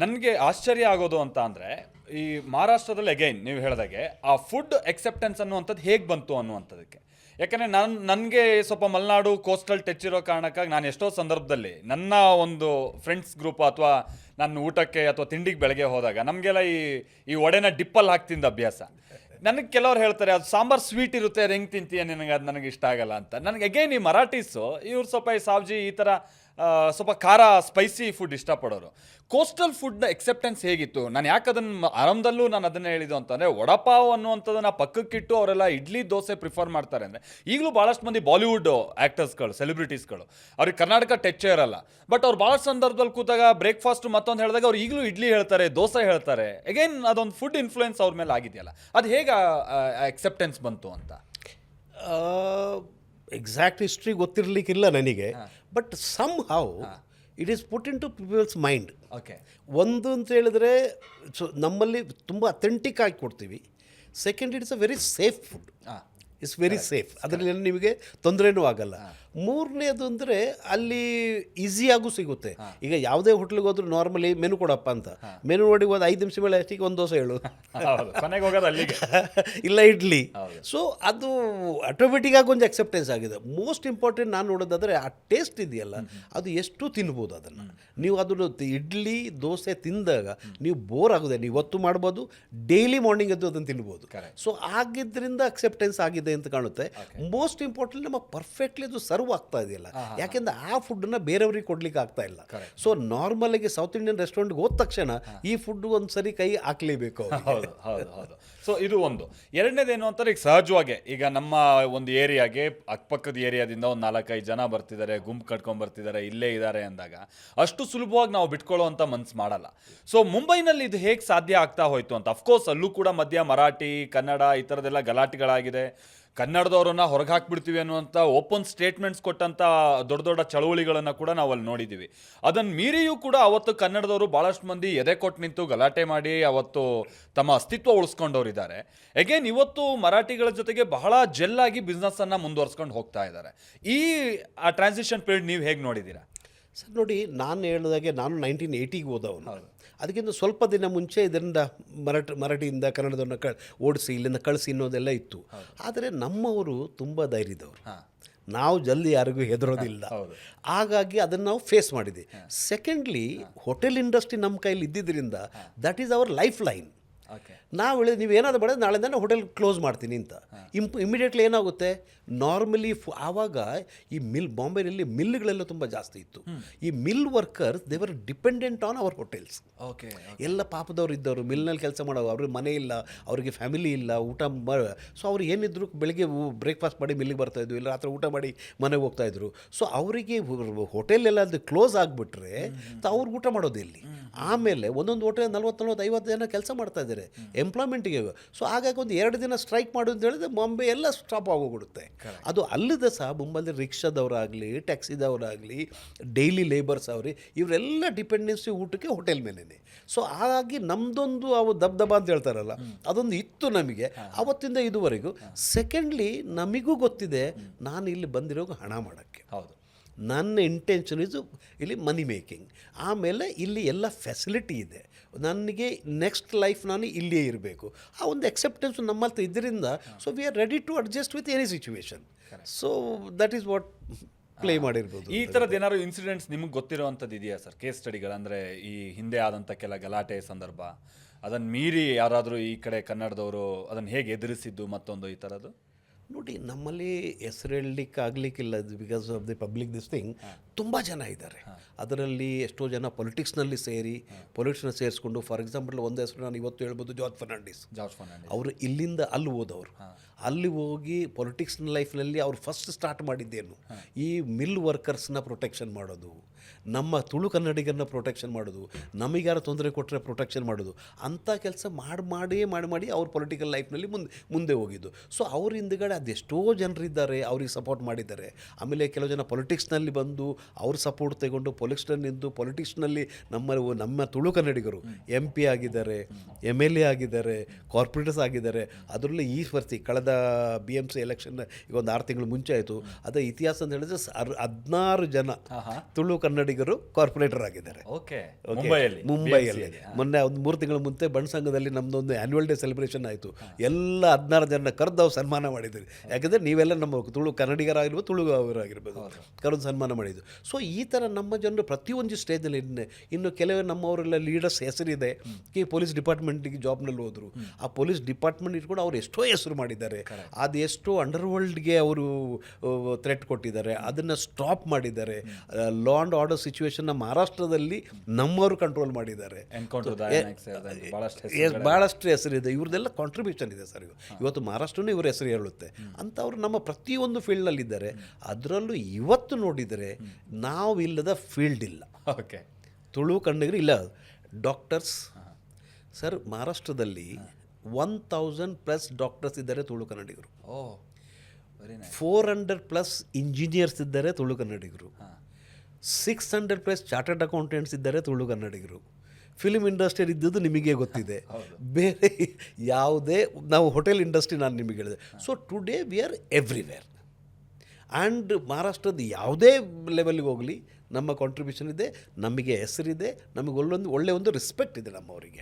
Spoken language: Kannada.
ನನಗೆ ಆಶ್ಚರ್ಯ ಆಗೋದು ಅಂತ ಅಂದರೆ ಈ ಮಹಾರಾಷ್ಟ್ರದಲ್ಲಿ ಅಗೈನ್ ನೀವು ಹೇಳಿದಾಗೆ ಆ ಫುಡ್ ಎಕ್ಸೆಪ್ಟೆನ್ಸ್ ಅನ್ನುವಂಥದ್ದು ಹೇಗೆ ಬಂತು ಅನ್ನುವಂಥದ್ದಕ್ಕೆ. ಯಾಕಂದರೆ ನನಗೆ ಸ್ವಲ್ಪ ಮಲೆನಾಡು ಕೋಸ್ಟಲ್ ಟಚ್ ಇರೋ ಕಾರಣಕ್ಕಾಗಿ ನಾನು ಎಷ್ಟೋ ಸಂದರ್ಭದಲ್ಲಿ ನನ್ನ ಒಂದು ಫ್ರೆಂಡ್ಸ್ ಗ್ರೂಪ್ ಅಥವಾ ನನ್ನ ಊಟಕ್ಕೆ ಅಥವಾ ತಿಂಡಿಗೆ ಬೆಳಗ್ಗೆ ಹೋದಾಗ ನಮಗೆಲ್ಲ ಈ ವಡೆನ ಡಿಪ್ಪಲ್ಲಿ ಹಾಕಿ ತಿಂದ ಅಭ್ಯಾಸ. ನನಗೆ ಕೆಲವ್ರು ಹೇಳ್ತಾರೆ ಅದು ಸಾಂಬಾರು ಸ್ವೀಟ್ ಇರುತ್ತೆ ಅದು ಹೆಂಗೆ ತಿಂತೀಯ ನಿನಗೆ, ಅದು ನನಗೆ ಇಷ್ಟ ಆಗಲ್ಲ ಅಂತ. ನನಗೆ ಅಗೈನ್ ಈ ಮರಾಠೀಸು ಇವ್ರು ಸ್ವಲ್ಪ ಈ ಸಾವ್ಜಿ ಈ ಥರ ಸ್ವಲ್ಪ ಖಾರ ಸ್ಪೈಸಿ ಫುಡ್ ಇಷ್ಟಪಡೋರು. ಕೋಸ್ಟಲ್ ಫುಡ್ನ ಎಕ್ಸೆಪ್ಟೆನ್ಸ್ ಹೇಗಿತ್ತು? ನಾನು ಯಾಕೆ ಅದನ್ನು ಆರಂಭದಲ್ಲೂ ನಾನು ಅದನ್ನೇ ಹೇಳಿದ್ದು ಅಂತಂದರೆ ವಡಪಾವ್ ಅನ್ನುವಂಥದ್ದನ್ನು ಪಕ್ಕಕ್ಕಿಟ್ಟು ಅವರೆಲ್ಲ ಇಡ್ಲಿ ದೋಸೆ ಪ್ರಿಫರ್ ಮಾಡ್ತಾರೆ. ಅಂದರೆ ಈಗಲೂ ಭಾಳಷ್ಟು ಮಂದಿ ಬಾಲಿವುಡ್ ಆ್ಯಕ್ಟರ್ಸ್ಗಳು ಸೆಲೆಬ್ರಿಟೀಸ್ಗಳು ಅವ್ರಿಗೆ ಕರ್ನಾಟಕ ಟಚ್ಚೇ ಇರಲ್ಲ, ಬಟ್ ಅವ್ರು ಭಾಳಷ್ಟು ಸಂದರ್ಭದಲ್ಲಿ ಕೂತಾಗ ಬ್ರೇಕ್ಫಾಸ್ಟ್ ಮತ್ತೊಂದು ಹೇಳಿದಾಗ ಅವ್ರು ಈಗಲೂ ಇಡ್ಲಿ ಹೇಳ್ತಾರೆ, ದೋಸೆ ಹೇಳ್ತಾರೆ. ಅಗೈನ್ ಅದೊಂದು ಫುಡ್ ಇನ್ಫ್ಲುಯೆನ್ಸ್ ಅವ್ರ ಮೇಲೆ ಆಗಿದೆಯಲ್ಲ, ಅದು ಹೇಗೆ ಎಕ್ಸೆಪ್ಟೆನ್ಸ್ ಬಂತು ಅಂತ? ಎಕ್ಸಾಕ್ಟ್ ಹಿಸ್ಟ್ರಿ ಗೊತ್ತಿರಲಿಕ್ಕಿಲ್ಲ ನನಗೆ, but somehow it is put into people's mind. Okay, ಒಂದು ಅಂತ ಹೇಳಿದ್ರೆ ನಮ್ಮಲ್ಲಿ ತುಂಬ ಅಥೆಂಟಿಕ್ ಆಗಿ ಕೊಡ್ತೀವಿ. Second, it's a very safe food, it's very safe, ಅದರಲ್ಲಿ ನಿಮಗೆ ತೊಂದರೆನೂ ಆಗಲ್ಲ. ಮೂರನೇದು ಅಂದರೆ ಅಲ್ಲಿ ಈಸಿಯಾಗೂ ಸಿಗುತ್ತೆ. ಈಗ ಯಾವುದೇ ಹೋಟ್ಲಿಗೆ ಹೋದ್ರು ನಾರ್ಮಲಿ ಮೆನು ಕೊಡಪ್ಪ ಅಂತ, ಮೆನು ನೋಡಿ ಒಂದು 5 ನಿಮಿಷ ಮೇಲೆ ಅಷ್ಟಿಗೆ ಒಂದು ದೋಸೆ ಹೇಳು, ಕೊನೆಗೆ ಹೋಗೋದು ಅಲ್ಲಿಗೆ, ಇಲ್ಲ ಇಡ್ಲಿ. ಸೊ ಅದು ಆಟೋಮೆಟಿಕ್ ಆಗಿ ಒಂದು ಅಕ್ಸೆಪ್ಟೆನ್ಸ್ ಆಗಿದೆ. ಮೋಸ್ಟ್ ಇಂಪಾರ್ಟೆಂಟ್ ನಾನು ನೋಡೋದಾದರೆ ಆ ಟೇಸ್ಟ್ ಇದೆಯಲ್ಲ, ಅದು ಎಷ್ಟು ತಿನ್ಬೋದು ಅದನ್ನು. ನೀವು ಅದನ್ನು ಇಡ್ಲಿ ದೋಸೆ ತಿಂದಾಗ ನೀವು ಬೋರ್ ಆಗೋದೆ, ನೀವು ಇವತ್ತು ಮಾಡ್ಬೋದು, ಡೈಲಿ ಮಾರ್ನಿಂಗ್ ಎದ್ದು ಅದನ್ನು ತಿನ್ಬೋದು. ಸೊ ಆಗಿದ್ದರಿಂದ ಅಕ್ಸೆಪ್ಟೆನ್ಸ್ ಆಗಿದೆ ಅಂತ ಕಾಣುತ್ತೆ. ಮೋಸ್ಟ್ ಇಂಪಾರ್ಟೆಂಟ್ ನಮ್ಮ ಪರ್ಫೆಕ್ಟ್ಲಿ ಅದು ಸರ್ವ್ ಆಗ್ತಾ ಇದೆಯಲ್ಲ, ಯಾಕೆಂದ್ರೆ ಆ ಫುಡ್ನ ಬೇರೆಯವ್ರಿಗೆ ಕೊಡ್ಲಿಕ್ಕೆ ಆಗ್ತಾ ಇಲ್ಲ. ಸೊ ನಾರ್ಮಲ್ ಆಗಿ ಸೌತ್ ಇಂಡಿಯನ್ ರೆಸ್ಟೋರೆಂಟ್ಗೆ ಹೋದ ತಕ್ಷಣ ಈ ಫುಡ್ ಒಂದ್ಸರಿ ಕೈ ಹಾಕ್ಲೇಬೇಕು. ಹೌದು ಹೌದು ಹೌದು. ಸೊ ಇದು ಒಂದು. ಎರಡನೇದೇನು ಅಂತಾರೆ, ಈಗ ಸಹಜವಾಗಿ ಈಗ ನಮ್ಮ ಒಂದು ಏರಿಯಾಗೆ ಅಕ್ಕಪಕ್ಕದ ಏರಿಯಾದಿಂದ ಒಂದು 4-5 ಜನ ಬರ್ತಿದ್ದಾರೆ, ಗುಂಪು ಕಟ್ಕೊಂಡ್ ಬರ್ತಿದ್ದಾರೆ, ಇಲ್ಲೇ ಇದ್ದಾರೆ ಅಂದಾಗ ಅಷ್ಟು ಸುಲಭವಾಗಿ ನಾವು ಬಿಟ್ಕೊಳ್ಳೋವಂಥ ಮನ್ಸು ಮಾಡಲ್ಲ. ಸೊ ಮುಂಬೈನಲ್ಲಿ ಇದು ಹೇಗೆ ಸಾಧ್ಯ ಆಗ್ತಾ ಹೋಯ್ತು ಅಂತ? ಅಫ್ಕೋರ್ಸ್ ಅಲ್ಲೂ ಕೂಡ ಮಧ್ಯ ಮರಾಠಿ ಕನ್ನಡ ಈ ಥರದ್ದೆಲ್ಲ ಗಲಾಟೆಗಳಾಗಿದೆ. ಕನ್ನಡದವ್ರನ್ನ ಹೊರಗೆ ಹಾಕ್ಬಿಡ್ತೀವಿ ಅನ್ನುವಂಥ ಓಪನ್ ಸ್ಟೇಟ್ಮೆಂಟ್ಸ್ ಕೊಟ್ಟಂಥ ದೊಡ್ಡ ದೊಡ್ಡ ಚಳವಳಿಗಳನ್ನು ಕೂಡ ನಾವು ಅಲ್ಲಿ ನೋಡಿದ್ದೀವಿ. ಅದನ್ನು ಮೀರಿಯೂ ಕೂಡ ಅವತ್ತು ಕನ್ನಡದವರು ಭಾಳಷ್ಟು ಮಂದಿ ಎದೆ ಕೊಟ್ಟು ನಿಂತು ಗಲಾಟೆ ಮಾಡಿ ಅವತ್ತು ತಮ್ಮ ಅಸ್ತಿತ್ವ ಉಳಿಸ್ಕೊಂಡವ್ರಿದ್ದಾರೆ. ಅಗೇನ್ ಇವತ್ತು ಮರಾಠಿಗಳ ಜೊತೆಗೆ ಬಹಳ ಜೆಲ್ಲಾಗಿ ಬಿಸ್ನೆಸ್ಸನ್ನು ಮುಂದುವರ್ಸ್ಕೊಂಡು ಹೋಗ್ತಾ ಇದ್ದಾರೆ. ಈ ಟ್ರಾನ್ಸಿಷನ್ ಪೀರಿಯಡ್ ನೀವು ಹೇಗೆ ನೋಡಿದ್ದೀರಾ? ಸರ್ ನೋಡಿ, ನಾನು ಹೇಳಿದಾಗೆ ನಾನು 1980ಗೆ ಹೋದವನು. ಅದಕ್ಕಿಂತ ಸ್ವಲ್ಪ ದಿನ ಮುಂಚೆ ಇದರಿಂದ ಮರಾಠಿಯಿಂದ ಕನ್ನಡದವ್ರನ್ನ ಓಡಿಸಿ ಇಲ್ಲಿಂದ ಕಳಿಸಿ ಅನ್ನೋದೆಲ್ಲ ಇತ್ತು. ಆದರೆ ನಮ್ಮವರು ತುಂಬ ಧೈರ್ಯದವರು, ನಾವು ಜಲ್ದಿ ಯಾರಿಗೂ ಹೆದರೋದಿಲ್ಲ. ಹಾಗಾಗಿ ಅದನ್ನು ನಾವು ಫೇಸ್ ಮಾಡಿದ್ವಿ. ಸೆಕೆಂಡ್ಲಿ, ಹೋಟೆಲ್ ಇಂಡಸ್ಟ್ರಿ ನಮ್ಮ ಕೈಲಿ ಇದ್ದಿದ್ದರಿಂದ that is our life line. ನಾವು ಹೇಳಿದ್ವಿ ನೀವು ಏನಾದರೂ ಮಾಡೋದು ನಾಳೆಯಿಂದ ನಾನು ಹೋಟೆಲ್ ಕ್ಲೋಸ್ ಮಾಡ್ತೀನಿ ಅಂತ. ಇಮಿಡಿಯೇಟ್ಲಿ ಏನಾಗುತ್ತೆ, ನಾರ್ಮಲಿ ಆವಾಗ ಈ ಬಾಂಬೆನಲ್ಲಿ ಮಿಲ್ಗಳೆಲ್ಲ ತುಂಬ ಜಾಸ್ತಿ ಇತ್ತು. ಈ mill workers they were dependent on our hotels. ಎಲ್ಲ ಪಾಪದವ್ರು ಇದ್ದವರು, ಮಿಲ್ನಲ್ಲಿ ಕೆಲಸ ಮಾಡೋರು, ಅವ್ರಿಗೆ ಮನೆ ಇಲ್ಲ, ಅವರಿಗೆ ಫ್ಯಾಮಿಲಿ ಇಲ್ಲ, ಊಟ ಸೊ ಅವ್ರು ಏನಿದ್ರು ಬೆಳಗ್ಗೆ ಬ್ರೇಕ್ಫಾಸ್ಟ್ ಮಾಡಿ ಮಿಲ್ಲಿಗೆ ಬರ್ತಾಯಿದ್ರು, ಇಲ್ಲ ರಾತ್ರಿ ಊಟ ಮಾಡಿ ಮನೆಗೆ ಹೋಗ್ತಾಯಿದ್ರು. ಸೊ ಅವರಿಗೆ ಹೋಟೆಲ್ ಎಲ್ಲ ಅದು ಕ್ಲೋಸ್ ಆಗಿಬಿಟ್ರೆ ಅವ್ರಿಗೆ ಊಟ ಮಾಡೋದು ಇಲ್ಲಿ. ಆಮೇಲೆ ಒಂದೊಂದು ಹೋಟೆಲ್ 40-50 ಜನ ಕೆಲಸ ಮಾಡ್ತಾ ಇದ್ದಾರೆ ಎಂಪ್ಲಾಯ್ಮೆಂಟಿಗೆ. ಸೊ ಹಾಗಾಗಿ ಒಂದು 2 ದಿನ ಸ್ಟ್ರೈಕ್ ಮಾಡು ಅಂತ ಹೇಳಿದ್ರೆ ಬಾಂಬೆ ಎಲ್ಲ ಸ್ಟಾಪ್ ಆಗೋಗ್ಬಿಡುತ್ತೆ. ಅದು ಅಲ್ಲದೆ ಸಹ ಮುಂಬೈಲಿ ರಿಕ್ಷಾದವರಾಗಲಿ, ಟ್ಯಾಕ್ಸಿದವರಾಗಲಿ, ಡೈಲಿ ಲೇಬರ್ಸ್ ಅವ್ರಿ, ಇವರೆಲ್ಲ ಡಿಪೆಂಡೆನ್ಸಿ ಊಟಕ್ಕೆ ಹೋಟೆಲ್ ಮೇಲೇ. ಸೊ ಹಾಗಾಗಿ ನಮ್ಮದೊಂದು ಅವು ದಬ್ ಅಂತ ಹೇಳ್ತಾರಲ್ಲ, ಅದೊಂದು ಇತ್ತು ನಮಗೆ ಅವತ್ತಿಂದ ಇದುವರೆಗೂ. ಸೆಕೆಂಡ್ಲಿ, ನಮಗೂ ಗೊತ್ತಿದೆ ನಾನು ಇಲ್ಲಿ ಬಂದಿರೋ ಹಣ ಮಾಡೋಕ್ಕೆ. ಹೌದು, ನನ್ನ ಇಂಟೆನ್ಷನ್ ಇದು ಇಲ್ಲಿ ಮನಿ ಮೇಕಿಂಗ್. ಆಮೇಲೆ ಇಲ್ಲಿ ಎಲ್ಲ ಫೆಸಿಲಿಟಿ ಇದೆ, ನನಗೆ ನೆಕ್ಸ್ಟ್ ಲೈಫ್ ನಾನು ಇಲ್ಲಿಯೇ ಇರಬೇಕು. ಆ ಒಂದು ಎಕ್ಸೆಪ್ಟೆನ್ಸ್ ನಮ್ಮಲ್ಲಿ ಇದರಿಂದ so we are ready to adjust with any situation. So that is what play ಮಾಡಿರ್ಬೋದು. ಈ ಥರದ್ದು ಏನಾದ್ರು ಇನ್ಸಿಡೆಂಟ್ಸ್ ನಿಮಗೆ ಗೊತ್ತಿರೋವಂಥದ್ದು ಇದೆಯಾ ಸರ್? ಕೇಸ್ ಸ್ಟಡಿಗಳು, ಅಂದರೆ ಈ ಹಿಂದೆ ಆದಂಥ ಕೆಲ ಗಲಾಟೆ ಸಂದರ್ಭ, ಅದನ್ನು ಮೀರಿ ಯಾರಾದರೂ ಈ ಕಡೆ ಕನ್ನಡದವರು ಅದನ್ನು ಹೇಗೆ ಎದುರಿಸಿದ್ದು ಮತ್ತೊಂದು ಈ ಥರದ್ದು? ನೋಡಿ, ನಮ್ಮಲ್ಲಿ ಹೆಸರು ಹೇಳಲಿಕ್ಕೆ ಆಗಲಿಕ್ಕಿಲ್ಲ, because of the public this thing. ತುಂಬ ಜನ ಇದ್ದಾರೆ ಅದರಲ್ಲಿ. ಎಷ್ಟೋ ಜನ ಪೊಲಿಟಿಕ್ಸ್ನಲ್ಲಿ ಸೇರಿಸ್ಕೊಂಡು, ಫಾರ್ ಎಕ್ಸಾಂಪಲ್ ಒಂದು ಹೆಸರು ನಾನು ಇವತ್ತು ಹೇಳ್ಬೋದು, ಜಾರ್ಜ್ ಫರ್ನಾಂಡಿಸ್. ಅವರು ಇಲ್ಲಿಂದ ಅಲ್ಲಿ ಹೋದವರು. ಅಲ್ಲಿ ಹೋಗಿ ಪೊಲಿಟಿಕ್ಸ್ ಲೈಫ್ನಲ್ಲಿ ಅವ್ರು ಫಸ್ಟ್ ಸ್ಟಾರ್ಟ್ ಮಾಡಿದ್ದೇನು, ಈ ಮಿಲ್ ವರ್ಕರ್ಸ್ನ ಪ್ರೊಟೆಕ್ಷನ್ ಮಾಡೋದು, ನಮ್ಮ ತುಳು ಕನ್ನಡಿಗರನ್ನ ಪ್ರೊಟೆಕ್ಷನ್ ಮಾಡೋದು, ನಮಗ್ಯಾರ ತೊಂದರೆ ಕೊಟ್ಟರೆ ಪ್ರೊಟೆಕ್ಷನ್ ಮಾಡೋದು, ಅಂಥ ಕೆಲಸ ಮಾಡಿ ಅವ್ರ ಪೊಲಿಟಿಕಲ್ ಲೈಫ್ನಲ್ಲಿ ಮುಂದೆ ಹೋಗಿದ್ದು. ಸೊ ಅವ್ರ ಹಿಂದುಗಡೆ ಅದೆಷ್ಟೋ ಜನರಿದ್ದಾರೆ, ಅವ್ರಿಗೆ ಸಪೋರ್ಟ್ ಮಾಡಿದ್ದಾರೆ. ಆಮೇಲೆ ಕೆಲವು ಜನ ಪೊಲಿಟಿಕ್ಸ್ನಲ್ಲಿ ಬಂದು ಅವ್ರ ಸಪೋರ್ಟ್ ತಗೊಂಡು ಪೊಲಿಟಿಕ್ಸ್ನಲ್ಲಿ ನಮ್ಮ ತುಳು ಕನ್ನಡಿಗರು MP ಆಗಿದ್ದಾರೆ, MLA ಆಗಿದ್ದಾರೆ, ಕಾರ್ಪೊರೇಟರ್ಸ್ ಆಗಿದ್ದಾರೆ. ಅದರಲ್ಲೂ ಈ ವರ್ಷ ಕಳೆದ BMC ಎಲೆಕ್ಷನ್ ಈಗ ಒಂದು 6 ತಿಂಗಳು ಮುಂಚೆ ಆಯಿತು. ಅದೇ ಇತಿಹಾಸ ಅಂತ ಹೇಳಿದ್ರೆ 16 ಜನ ತುಳು ಕನ್ನಡಿಗರು ಕಾರ್ಪೊರೇಟರ್ ಆಗಿದ್ದಾರೆ. Okay, Okay. ಮುಂಬೈಯಲ್ಲಿ BMC. ಮೊನ್ನೆ ಒಂದು 3 ತಿಂಗಳ ಮುಂಚೆ ಬಣ್ಣ ಸಂಘದಲ್ಲಿ ನಮ್ಮದೊಂದು ಆ್ಯನ್ಯುವಲ್ ಡೇ ಸೆಲೆಬ್ರೇಷನ್ ಆಯಿತು. ಎಲ್ಲ 16 ಜನ ಕರೆದು ನಾವು ಸನ್ಮಾನ ಮಾಡಿದ್ವಿ. ಯಾಕಂದರೆ ನೀವೆಲ್ಲ ನಮ್ಮ ತುಳು ಕನ್ನಡಿಗರಾಗಿರ್ಬೋದು, ತುಳುವರಾಗಿರ್ಬೋದು, ಕರೆದು ಸನ್ಮಾನ ಮಾಡಿದ್ದು. ಸೊ ಈ ಥರ ನಮ್ಮ ಜನರು ಪ್ರತಿಯೊಂದು ಸ್ಟೇಜಲ್ಲಿ ಇನ್ನು ಕೆಲವು ನಮ್ಮವರೆಲ್ಲ ಲೀಡರ್ಸ್ ಹೆಸರಿದೆ, ಪೊಲೀಸ್ ಡಿಪಾರ್ಟ್ಮೆಂಟಿಗೆ ಜಾಬ್ನಲ್ಲಿ ಹೋದರು. ಆ ಪೊಲೀಸ್ ಡಿಪಾರ್ಟ್ಮೆಂಟ್ ಇಟ್ಕೊಂಡು ಅವ್ರು ಎಷ್ಟೋ ಹೆಸರು ಮಾಡಿದ್ದಾರೆ. ಅದು ಎಷ್ಟೋ ಅಂಡರ್ವರ್ಲ್ಡ್ಗೆ ಅವರು ಥ್ರೆಟ್ ಕೊಟ್ಟಿದ್ದಾರೆ, ಅದನ್ನು ಸ್ಟಾಪ್ ಮಾಡಿದ್ದಾರೆ. ಲಾ ಆ್ಯಂಡ್ ಆರ್ಡರ್ ಸಿಚುವೇಶನ್ನ ಮಹಾರಾಷ್ಟ್ರದಲ್ಲಿ ನಮ್ಮವರು ಕಂಟ್ರೋಲ್ ಮಾಡಿದ್ದಾರೆ. ಭಾಳಷ್ಟು ಹೆಸರಿದೆ, ಇವ್ರದ್ದೆಲ್ಲ ಕಾಂಟ್ರಿಬ್ಯೂಷನ್ ಇದೆ ಸರ್. ಇವತ್ತು ಮಹಾರಾಷ್ಟ್ರನೂ ಇವ್ರ ಹೆಸರು ಹೇಳುತ್ತೆ ಅಂಥವ್ರು ನಮ್ಮ ಪ್ರತಿಯೊಂದು ಫೀಲ್ಡ್ನಲ್ಲಿದ್ದಾರೆ. ಅದರಲ್ಲೂ ಇವತ್ತು ನೋಡಿದರೆ ನಾವಿಲ್ಲದ ಫೀಲ್ಡ್ ಇಲ್ಲ. ಓಕೆ, ತುಳು ಕನ್ನಡಿಗರು ಇಲ್ಲ. ಡಾಕ್ಟರ್ಸ್ ಸರ್, ಮಹಾರಾಷ್ಟ್ರದಲ್ಲಿ 1000+ ಡಾಕ್ಟರ್ಸ್ ಇದ್ದಾರೆ ತುಳು ಕನ್ನಡಿಗರು. 400+ ಇಂಜಿನಿಯರ್ಸ್ ಇದ್ದಾರೆ ತುಳು ಕನ್ನಡಿಗರು. 600+ ಚಾರ್ಟರ್ಡ್ ಅಕೌಂಟೆಂಟ್ಸ್ ಇದ್ದಾರೆ ತುಳು ಕನ್ನಡಿಗರು. ಫಿಲ್ಮ್ ಇಂಡಸ್ಟ್ರಿ ಇದ್ದದ್ದು ನಿಮಗೆ ಗೊತ್ತಿದೆ. ಬೇರೆ ಯಾವುದೇ ನಾವು ಹೋಟೆಲ್ ಇಂಡಸ್ಟ್ರಿ ನಾನು ನಿಮಗೆ ಹೇಳಿದೆ. So today we are everywhere. And ಮಹಾರಾಷ್ಟ್ರದ ಯಾವುದೇ ಲೆವೆಲ್ಗೆ ಹೋಗಲಿ ನಮ್ಮ ಕಾಂಟ್ರಿಬ್ಯೂಷನ್ ಇದೆ, ನಮಗೆ ಹೆಸರಿದೆ, ನಮಗೆ ಒಳ್ಳೆ ಒಂದು ರೆಸ್ಪೆಕ್ಟ್ ಇದೆ ನಮ್ಮವರಿಗೆ.